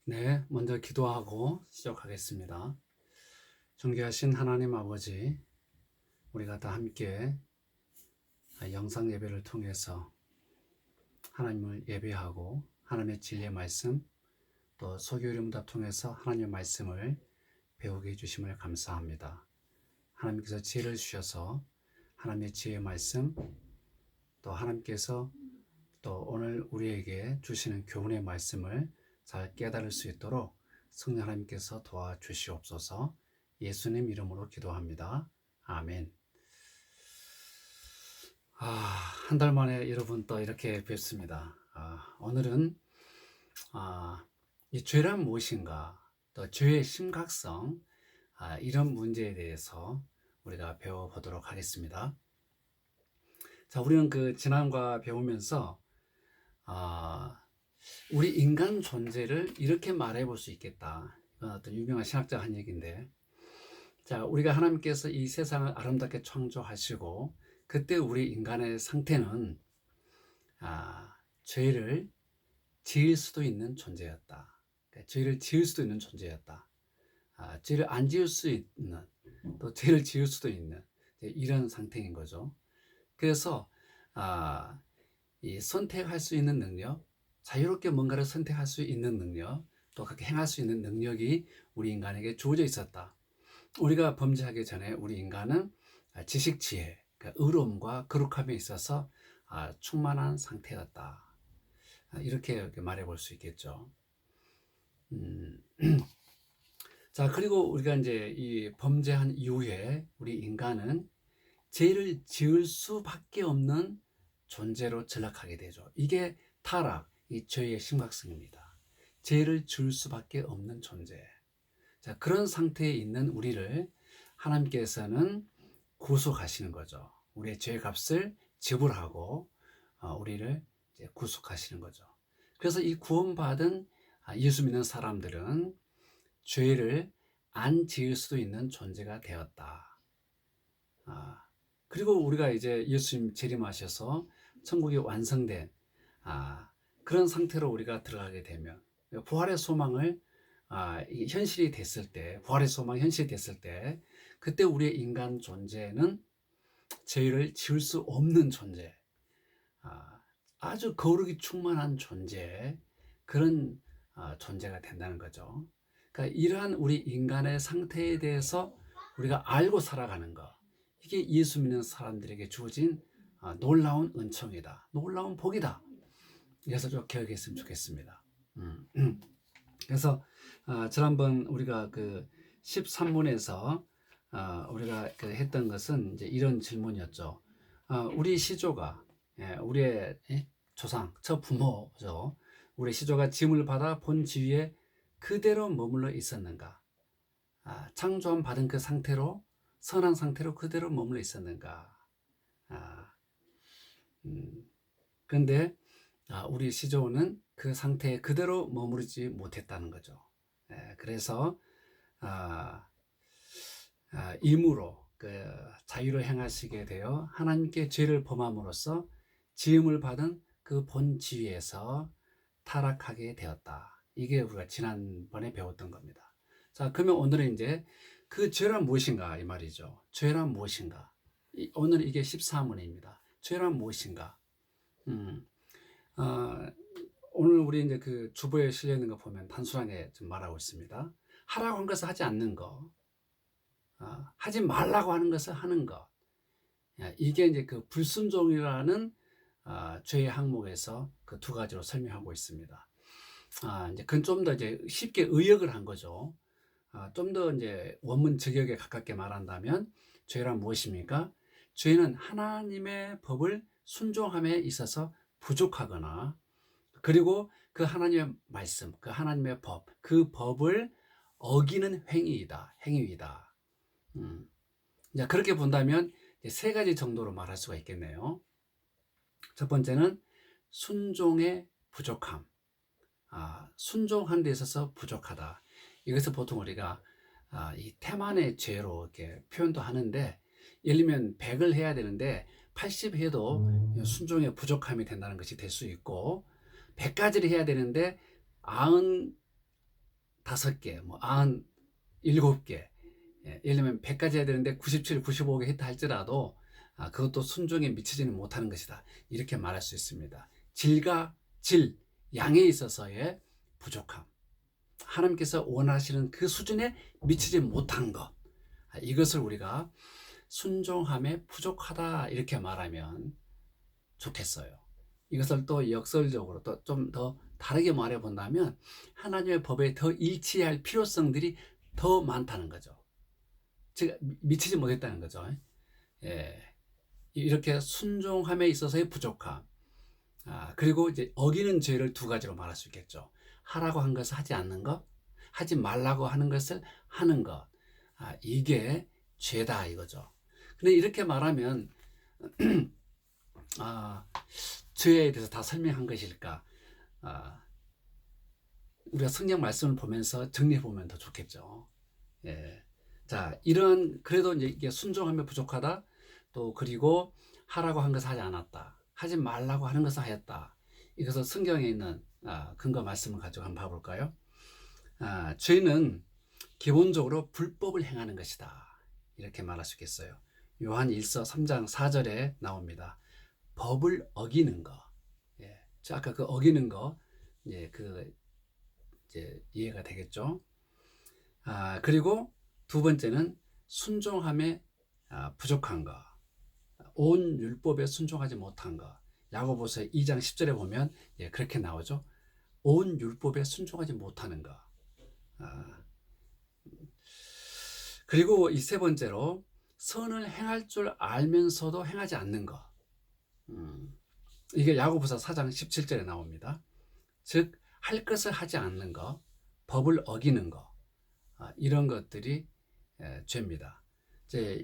네, 먼저 기도하고 시작하겠습니다. 존귀하신 하나님 아버지, 우리가 다 함께 영상 예배를 통해서 하나님을 예배하고 하나님의 진리의 말씀, 또 소교리 문답 통해서 하나님의 말씀을 배우게 해주심을 감사합니다. 하나님께서 지혜를 주셔서 하나님의 지혜의 말씀, 또 하나님께서 또 오늘 우리에게 주시는 교훈의 말씀을 잘 깨달을 수 있도록 성령 하나님께서 도와주시옵소서. 예수님 이름으로 기도합니다. 아멘. 한 달 만에 여러분 또 이렇게 뵙습니다. 오늘은 이 죄란 무엇인가, 또 죄의 심각성, 이런 문제에 대해서 우리가 배워보도록 하겠습니다. 자, 우리는 그 지난과 배우면서 우리 인간 존재를 이렇게 말해 볼 수 있겠다. 이건 어떤 유명한 신학자가 한 얘기인데, 자, 우리가 하나님께서 이 세상을 아름답게 창조하시고 그때 우리 인간의 상태는 죄를 지을 수도 있는 존재였다. 그러니까 죄를 지을 수도 있는 존재였다. 죄를 안 지을 수 있는, 또 죄를 지을 수도 있는 이런 상태인 거죠. 그래서 이 선택할 수 있는 능력, 자유롭게 뭔가를 선택할 수 있는 능력, 또 그렇게 행할 수 있는 능력이 우리 인간에게 주어져 있었다. 우리가 범죄하기 전에 우리 인간은 지식, 지혜, 의로움과 거룩함에 있어서 충만한 상태였다. 이렇게 말해 볼 수 있겠죠. 자, 그리고 우리가 이제 이 범죄한 이후에 우리 인간은 죄를 지을 수밖에 없는 존재로 전락하게 되죠. 이게 타락, 이 죄의 심각성입니다. 죄를 지을 수밖에 없는 존재. 자, 그런 상태에 있는 우리를 하나님께서는 구속하시는 거죠. 우리의 죄 값을 지불하고 우리를 이제 구속하시는 거죠. 그래서 이 구원받은 예수 믿는 사람들은 죄를 안 지을 수도 있는 존재가 되었다. 그리고 우리가 이제 예수님 재림하셔서 천국이 완성된 그런 상태로 우리가 들어가게 되면 부활의 소망을 현실이 됐을 때, 부활의 소망이 현실이 됐을 때, 그때 우리의 인간 존재는 죄를 지을 수 없는 존재, 아주 거룩이 충만한 존재, 그런 존재가 된다는 거죠. 그러니까 이러한 우리 인간의 상태에 대해서 우리가 알고 살아가는 것, 이게 예수 믿는 사람들에게 주어진 놀라운 은총이다, 놀라운 복이다. 그래서 좀 기억했으면 좋겠습니다. 그래서 지난번 우리가 그 13문에서 우리가 했던 것은 이제 이런 질문이었죠. 우리 시조가, 우리의 조상, 저 부모죠. 우리 시조가 짐을 받아 본 지위에 그대로 머물러 있었는가? 창조함 받은 그 상태로, 선한 상태로 그대로 머물러 있었는가? 그런데 우리 시조는 그 상태에 그대로 머무르지 못했다는 거죠. 그래서 임으로 그 자유를 행하시게 되어 하나님께 죄를 범함으로써 지음을 받은 그 본 지위에서 타락하게 되었다. 이게 우리가 지난번에 배웠던 겁니다. 자, 그러면 오늘은 이제 그 죄란 무엇인가 이 말이죠. 죄란 무엇인가? 오늘 이게 14문입니다. 죄란 무엇인가? 오늘 우리 이제 그 주보에 실려 있는 거 보면 단순하게 좀 말하고 있습니다. 하라고 한 것을 하지 않는 것, 하지 말라고 하는 것을 하는 것. 이게 이제 그 불순종이라는 죄의 항목에서 그 두 가지로 설명하고 있습니다. 이제 그건 좀 더 이제 쉽게 의역을 한 거죠. 좀 더 이제 원문 직역에 가깝게 말한다면 죄란 무엇입니까? 죄는 하나님의 법을 순종함에 있어서 부족하거나, 그리고 그 하나님의 말씀, 그 하나님의 법, 그 법을 어기는 행위이다. 이제 그렇게 본다면 세 가지 정도로 말할 수가 있겠네요. 첫 번째는 순종의 부족함. 순종한 데 있어서 부족하다. 이것을 보통 우리가 이 태만의 죄로 이렇게 표현도 하는데, 예를 들면 100을 해야 되는데 80 해도 순종의 부족함이 된다는 것이 될 수 있고, 100가지를 해야 되는데 5개, 뭐 97개, 예를 들면 100가지 해야 되는데 97, 95개 했다 할지라도 그것도 순종에 미치지는 못하는 것이다. 이렇게 말할 수 있습니다. 질과 질, 양에 있어서의 부족함. 하나님께서 원하시는 그 수준에 미치지 못한 것. 이것을 우리가 순종함에 부족하다 이렇게 말하면 좋겠어요. 이것을 또 역설적으로 또 좀 더 다르게 말해 본다면 하나님의 법에 더 일치할 필요성들이 더 많다는 거죠. 즉 미치지 못했다는 거죠. 예. 이렇게 순종함에 있어서의 부족함. 그리고 이제 어기는 죄를 2가지로 말할 수 있겠죠. 하라고 한 것을 하지 않는 것, 하지 말라고 하는 것을 하는 것. 이게 죄다 이거죠. 근데 이렇게 말하면 죄에 대해서 다 설명한 것일까? 우리가 성경 말씀을 보면서 정리해 보면 더 좋겠죠. 예. 자, 그래도 이제 이게 순종함에 부족하다. 또 그리고 하라고 한 것을 하지 않았다. 하지 말라고 하는 것을 하였다. 이것은 성경에 있는 근거 말씀을 가지고 한번 봐볼까요? 죄는 기본적으로 불법을 행하는 것이다. 이렇게 말할 수 있겠어요. 요한 1서 3장 4절에 나옵니다. 법을 어기는 거. 예. 아까 그 어기는 거, 예, 이제 이해가 되겠죠. 그리고 2번째는 순종함에 부족한 거. 온 율법에 순종하지 못한 거. 야고보서 2장 10절에 보면 그렇게 나오죠. 온 율법에 순종하지 못하는 거. 그리고 이 3번째로 선을 행할 줄 알면서도 행하지 않는 거. 이게 야고보서 4장 17절에 나옵니다. 즉 할 것을 하지 않는 거, 법을 어기는 거, 이런 것들이 죄입니다.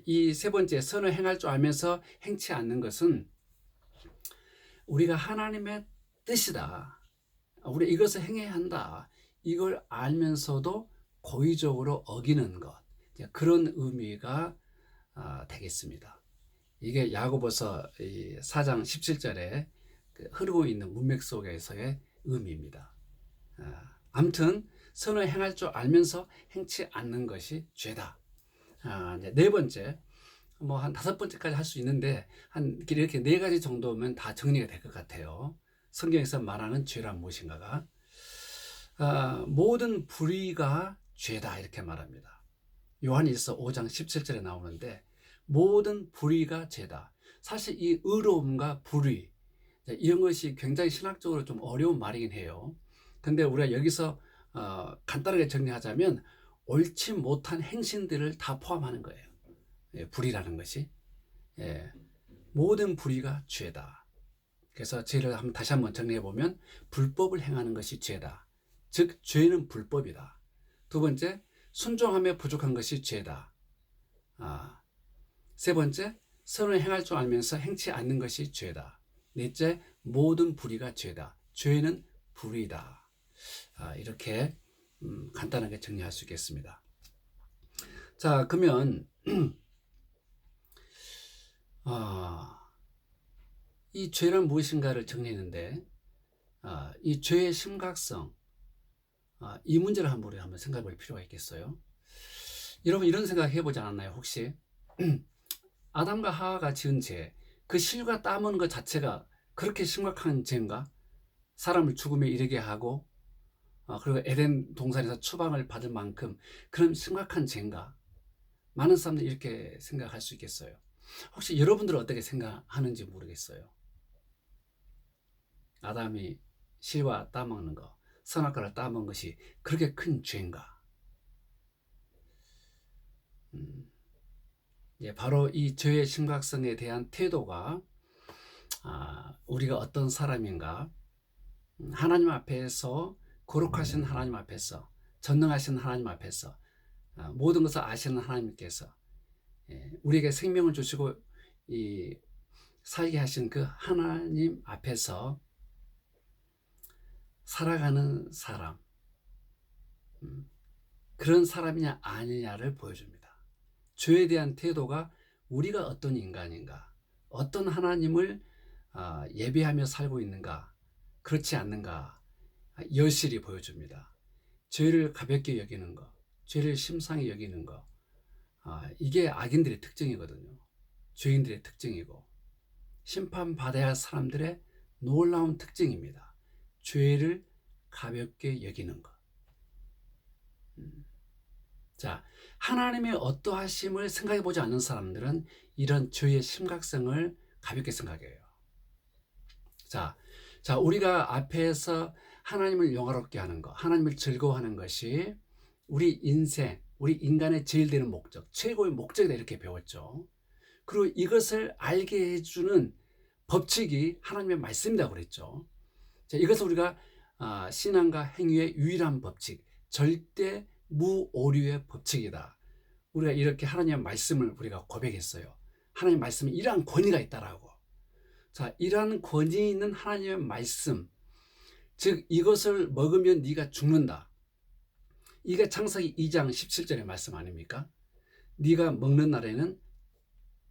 이 3번째 선을 행할 줄 알면서 행치 않는 것은 우리가 하나님의 뜻이다. 우리 이것을 행해야 한다. 이걸 알면서도 고의적으로 어기는 것. 그런 의미가 되겠습니다. 이게 야고보서 4장 17절에 흐르고 있는 문맥 속에서의 의미입니다. 아무튼 선을 행할 줄 알면서 행치 않는 것이 죄다. 이제 4번째, 뭐 한 5번째까지 할 수 있는데 이렇게 4가지 정도면 다 정리가 될 것 같아요. 성경에서 말하는 죄란 무엇인가가 모든 불의가 죄다 이렇게 말합니다. 요한 1서 5장 17절에 나오는데 모든 불의가 죄다. 사실 이 의로움과 불의 이런 것이 굉장히 신학적으로 좀 어려운 말이긴 해요. 근데 우리가 여기서 간단하게 정리하자면 옳지 못한 행신들을 다 포함하는 거예요. 불의라는 것이. 모든 불의가 죄다. 그래서 죄를 다시 한번 정리해 보면 불법을 행하는 것이 죄다. 즉 죄는 불법이다. 2번째, 순종함에 부족한 것이 죄다. 3번째, 선을 행할 줄 알면서 행치 않는 것이 죄다. 4째, 모든 불의가 죄다. 죄는 불의다. 이렇게 간단하게 정리할 수 있겠습니다. 자, 그러면 이 죄란 무엇인가를 정리했는데 이 죄의 심각성, 이 문제를 한번 생각해 볼 필요가 있겠어요. 여러분 이런 생각 해보지 않았나요? 혹시 아담과 하와가 지은 죄, 그 실과 땀 것 자체가 그렇게 심각한 죄인가? 사람을 죽음에 이르게 하고 그리고 에덴 동산에서 추방을 받을 만큼 그런 심각한 죄인가? 많은 사람들이 이렇게 생각할 수 있겠어요. 혹시 여러분들은 어떻게 생각하는지 모르겠어요. 아담이 실과 따먹는 거, 선악과를 따먹은 것이 그렇게 큰 죄인가? 바로 이 죄의 심각성에 대한 태도가 우리가 어떤 사람인가, 하나님 앞에서 거룩하신 하나님 앞에서, 전능하신 하나님 앞에서, 모든 것을 아시는 하나님께서 우리에게 생명을 주시고 살게 하신 그 하나님 앞에서 살아가는 사람, 그런 사람이냐 아니냐를 보여줍니다. 죄에 대한 태도가 우리가 어떤 인간인가, 어떤 하나님을 예배하며 살고 있는가, 그렇지 않는가 여실히 보여줍니다. 죄를 가볍게 여기는 거, 죄를 심상히 여기는 거, 이게 악인들의 특징이거든요. 죄인들의 특징이고 심판받아야 할 사람들의 놀라운 특징입니다. 죄를 가볍게 여기는 것. 자, 하나님의 어떠하심을 생각해 보지 않는 사람들은 이런 죄의 심각성을 가볍게 생각해요. 자, 우리가 앞에서 하나님을 영화롭게 하는 것, 하나님을 즐거워하는 것이 우리 인생, 우리 인간의 제일 되는 목적, 최고의 목적이다 이렇게 배웠죠. 그리고 이것을 알게 해주는 법칙이 하나님의 말씀이라고 그랬죠. 자, 이것을 우리가 신앙과 행위의 유일한 법칙, 절대 무오류의 법칙이다. 우리가 이렇게 하나님의 말씀을 우리가 고백했어요. 하나님의 말씀에 이러한 권위가 있다라고. 자, 이러한 권위 있는 하나님의 말씀, 즉 이것을 먹으면 네가 죽는다. 이게 창세기 2장 17절의 말씀 아닙니까? 네가 먹는 날에는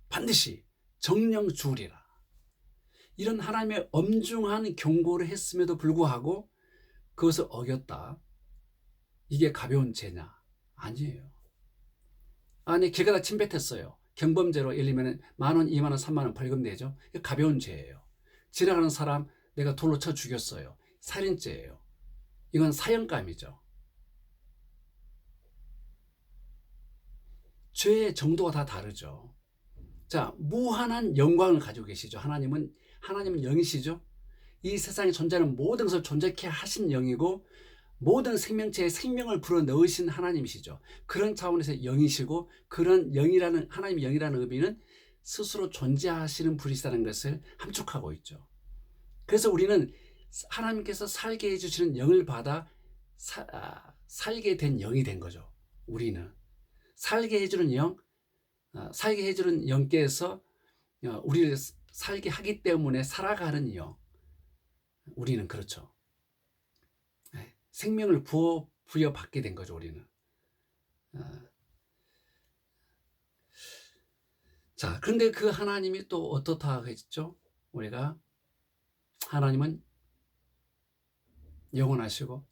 반드시 정령 죽으리라. 이런 하나님의 엄중한 경고를 했음에도 불구하고 그것을 어겼다. 이게 가벼운 죄냐? 아니에요. 아니, 걔가 다 침뱉었어요. 경범죄로 예를 들면 10,000원, 20,000원, 30,000원 벌금 내죠. 이게 가벼운 죄예요. 지나가는 사람 내가 돌로 쳐 죽였어요. 살인죄예요. 이건 사형감이죠. 죄의 정도가 다 다르죠. 자, 무한한 영광을 가지고 계시죠. 하나님은 영이시죠. 이 세상에 존재하는 모든 것을 존재케 하신 영이고 모든 생명체에 생명을 불어넣으신 하나님이시죠. 그런 차원에서 영이시고 그런 영이라는 하나님의 영이라는 의미는 스스로 존재하시는 분이시다는 것을 함축하고 있죠. 그래서 우리는 하나님께서 살게 해주시는 영을 받아 살게 된 영이 된 거죠. 우리는 살게 해주는 영, 살게 해주는 영께서 우리를 살게 하기 때문에 살아가는 영. 우리는 그렇죠. 생명을 부여받게 된 거죠, 우리는. 자, 그런데 그 하나님이 또 어떻다 했죠? 우리가 하나님은 영원하시고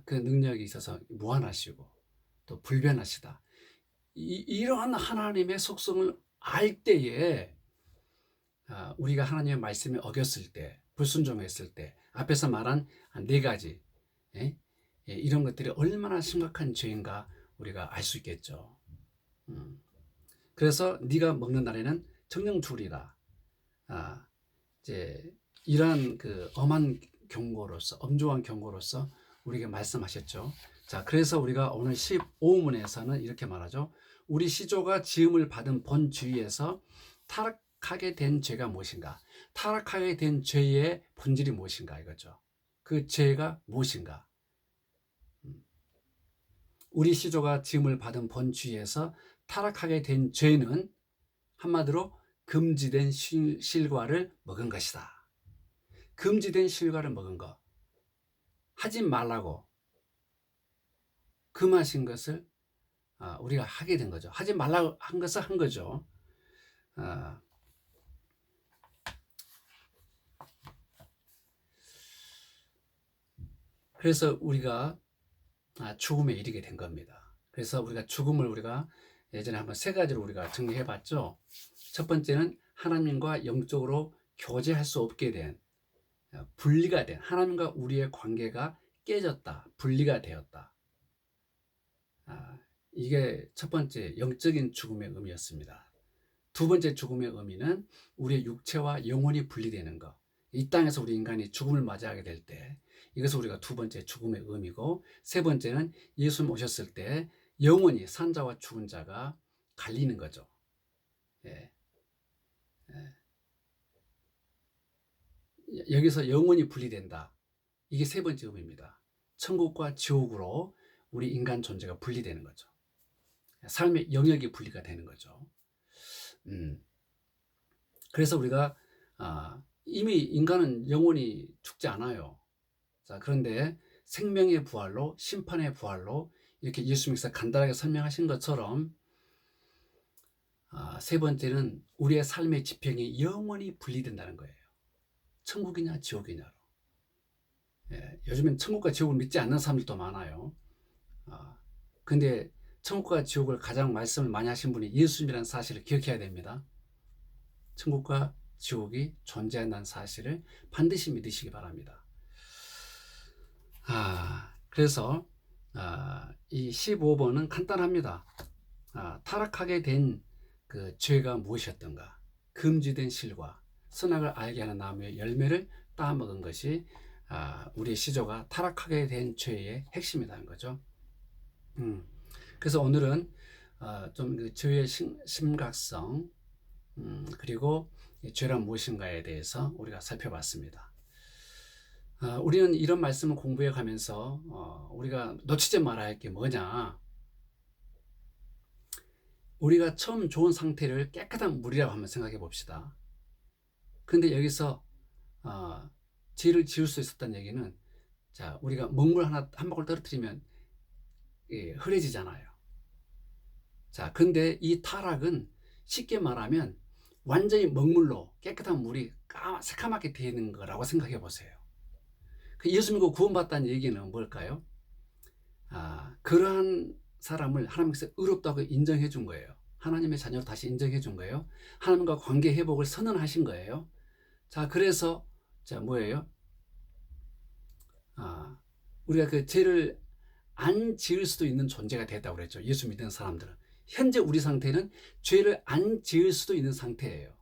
그 능력이 있어서 무한하시고 또 불변하시다. 이러한 하나님의 속성을 알 때에 우리가 하나님의 말씀에 어겼을 때, 불순종했을 때, 앞에서 말한 4가지 이런 것들이 얼마나 심각한 죄인가 우리가 알 수 있겠죠. 그래서 네가 먹는 날에는 정령 죽으리라. 이제 이러한 그 엄한 경고로서, 엄중한 경고로서 우리에게 말씀하셨죠. 자, 그래서 우리가 오늘 15문에서는 이렇게 말하죠. 우리 시조가 지음을 받은 본 주위에서 타락하게 된 죄가 무엇인가? 타락하게 된 죄의 본질이 무엇인가 이거죠. 그 죄가 무엇인가? 우리 시조가 지음을 받은 본 주위에서 타락하게 된 죄는 한마디로 금지된 실과를 먹은 것이다. 금지된 실과를 먹은 것. 하지 말라고 금하신 것을 우리가 하게 된 거죠. 하지 말라고 한 것을 한 거죠. 그래서 우리가 죽음에 이르게 된 겁니다. 그래서 우리가 죽음을 우리가 예전에 한번 3가지로 우리가 정리해 봤죠. 첫 번째는 하나님과 영적으로 교제할 수 없게 된, 분리가 된, 하나님과 우리의 관계가 깨졌다, 분리가 되었다. 이게 첫 번째 영적인 죽음의 의미였습니다. 두 번째 죽음의 의미는 우리의 육체와 영혼이 분리되는 것. 이 땅에서 우리 인간이 죽음을 맞이하게 될 때 이것을 우리가 두 번째 죽음의 의미고, 세 번째는 예수님 오셨을 때 영원히 산 자와 죽은 자가 갈리는 거죠. 여기서 영혼이 분리된다. 이게 세 번째 의미입니다. 천국과 지옥으로 우리 인간 존재가 분리되는 거죠. 삶의 영역이 분리가 되는 거죠. 그래서 우리가 이미 인간은 영원히 죽지 않아요. 자, 그런데 생명의 부활로, 심판의 부활로 이렇게 예수님께서 간단하게 설명하신 것처럼 세 번째는 우리의 삶의 지평이 영원히 분리된다는 거예요. 천국이냐 지옥이냐로. 요즘엔 천국과 지옥을 믿지 않는 사람들도 많아요. 근데 천국과 지옥을 가장 말씀을 많이 하신 분이 예수님이라는 사실을 기억해야 됩니다. 천국과 지옥이 존재한다는 사실을 반드시 믿으시기 바랍니다. 그래서 이 15번은 간단합니다. 타락하게 된 그 죄가 무엇이었던가, 금지된 실과 선악을 알게 하는 나무의 열매를 따먹은 것이 우리 시조가 타락하게 된 죄의 핵심이라는 거죠. 그래서 오늘은 좀 그 죄의 심각성, 그리고 죄란 무엇인가에 대해서 우리가 살펴봤습니다. 우리는 이런 말씀을 공부해 가면서 우리가 놓치지 말아야 할 게 뭐냐, 우리가 처음 좋은 상태를 깨끗한 물이라고 한번 생각해 봅시다. 그런데 여기서 죄를 지을 수 있었다는 얘기는, 자, 우리가 먹물 한 바퀴 떨어뜨리면 흐려지잖아요. 자, 근데 이 타락은 쉽게 말하면 완전히 먹물로 깨끗한 물이 새카맣게 되는 거라고 생각해 보세요. 예수 믿고 구원받다는 얘기는 뭘까요? 그러한 사람을 하나님께서 의롭다고 인정해 준 거예요. 하나님의 자녀로 다시 인정해 준 거예요. 하나님과 관계 회복을 선언하신 거예요. 자, 그래서 자, 뭐예요? 우리가 그 죄를 안 지을 수도 있는 존재가 됐다고 그랬죠. 예수 믿는 사람들은. 현재 우리 상태는 죄를 안 지을 수도 있는 상태예요.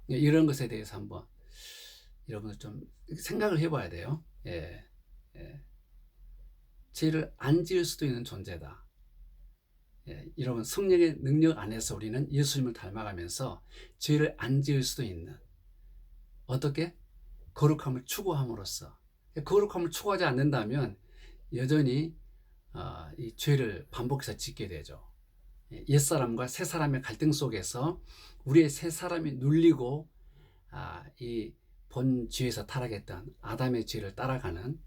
이런 것에 대해서 한번 여러분들 좀 생각을 해봐야 돼요. 죄를 안 지을 수도 있는 존재다. 여러분, 성령의 능력 안에서 우리는 예수님을 닮아가면서 죄를 안 지을 수도 있는, 어떻게? 거룩함을 추구함으로써. 거룩함을 추구하지 않는다면 여전히 이 죄를 반복해서 짓게 되죠. 옛사람과 새사람의 갈등 속에서 우리의 새사람이 눌리고 이 본 죄에서 타락했던 아담의 죄를 따라가는,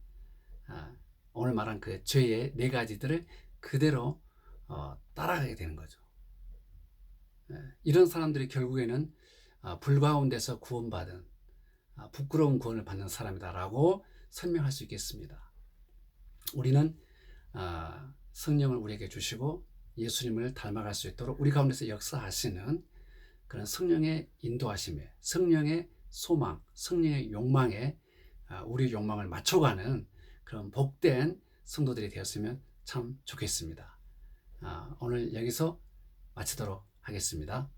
오늘 말한 그 죄의 네 가지들을 그대로 따라가게 되는 거죠. 이런 사람들이 결국에는 불 가운데서 구원받은 부끄러운 구원을 받는 사람이다라고 설명할 수 있겠습니다. 우리는 성령을 우리에게 주시고 예수님을 닮아갈 수 있도록 우리 가운데서 역사하시는 그런 성령의 인도하심에, 성령의 소망, 성령의 욕망에 우리 욕망을 맞춰가는 그런 복된 성도들이 되었으면 참 좋겠습니다. 오늘 여기서 마치도록 하겠습니다.